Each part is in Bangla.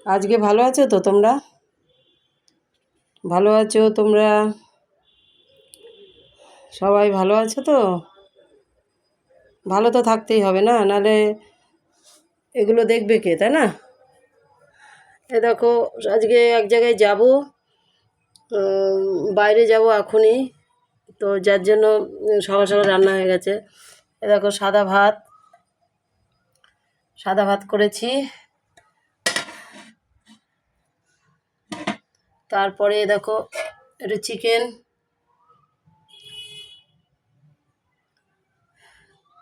আজকে ভালো আছো তো তোমরা? ভালো আছো তোমরা? সবাই ভালো আছো তো? ভালো তো থাকতেই হবে না, নাহলে এগুলো দেখবে কে, তাই না? এ দেখো, আজকে এক জায়গায় যাব, বাইরে যাব এখনই। তো যার জন্য সকাল সকাল রান্না হয়ে গেছে। এ দেখো, সাদা ভাত করেছি। তারপরে দেখো একটু চিকেন,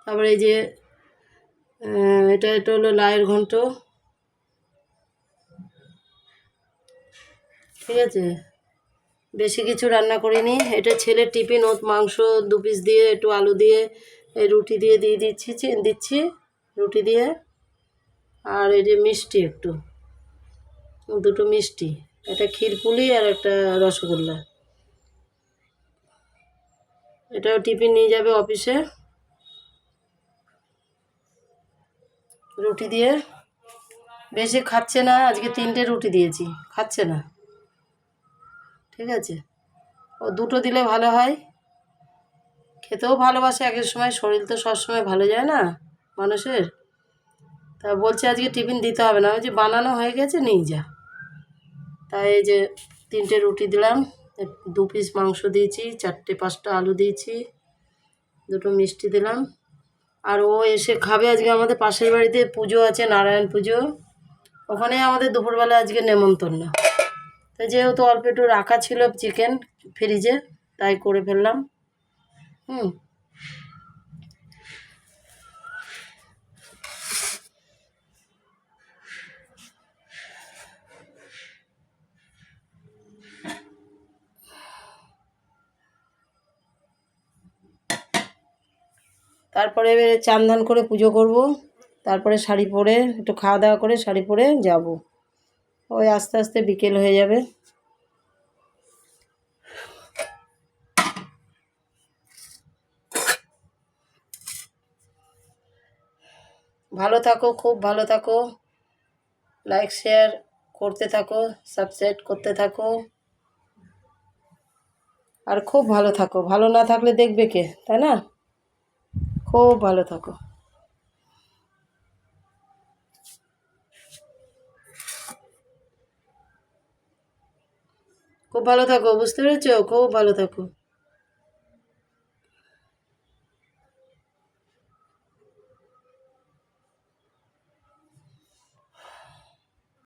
তারপরে এই যে এটা হলো লাউয়ের ঘন্ট। ঠিক আছে, বেশি কিছু রান্না করিনি। এটা ছেলের টিফিন, ওর মাংস 2 পিস দিয়ে একটু আলু দিয়ে রুটি দিয়ে দিচ্ছি রুটি দিয়ে। আর এই যে মিষ্টি, একটু দুটো মিষ্টি, একটা ক্ষীরপুলি আর একটা রসগোল্লা। এটাও টিফিন নিয়ে যাবে অফিসে, রুটি দিয়ে। বেশি খাচ্ছে না, আজকে 3টে রুটি দিয়েছি, খাচ্ছে না। ঠিক আছে, ও 2টো দিলে ভালো হয়। খেতেও ভালোবাসে এক এক সময়, শরীর তো সবসময় ভালো যায় না মানুষের। তা বলছে আজকে টিফিন দিতে হবে না, ওই যে বানানো হয়ে গেছে, নিয়ে যা। তাই এই যে 3টে রুটি দিলাম, 2 পিস মাংস দিয়েছি, 4টে 5টা আলু দিয়েছি, 2টো মিষ্টি দিলাম। আর ও এসে খাবে। আজকে আমাদের পাশের বাড়িতে পুজো আছে, নারায়ণ পুজো। ওখানে আমাদের দুপুরবেলা আজকে নেমন্তন্ন। তো যেহেতু অল্প একটু রাখা ছিল চিকেন ফ্রিজে, তাই করে ফেললাম। হুম। তারপরে এবারে চান ধান করে পুজো করব। তারপরে শাড়ি পরে একটু খাওয়া দাওয়া করে শাড়ি পরে যাব। ওই আস্তে আস্তে বিকেল হয়ে যাবে। ভালো থাকো, খুব ভালো থাকো। লাইক শেয়ার করতে থাকো, সাবস্ক্রাইব করতে থাকো। আর খুব ভালো থাকো, ভালো না থাকলে দেখবে কে, তাই না? খুব ভালো থাকো। খুব ভালো থাকো, বুঝতে পেরেছো? খুব ভালো থাকো।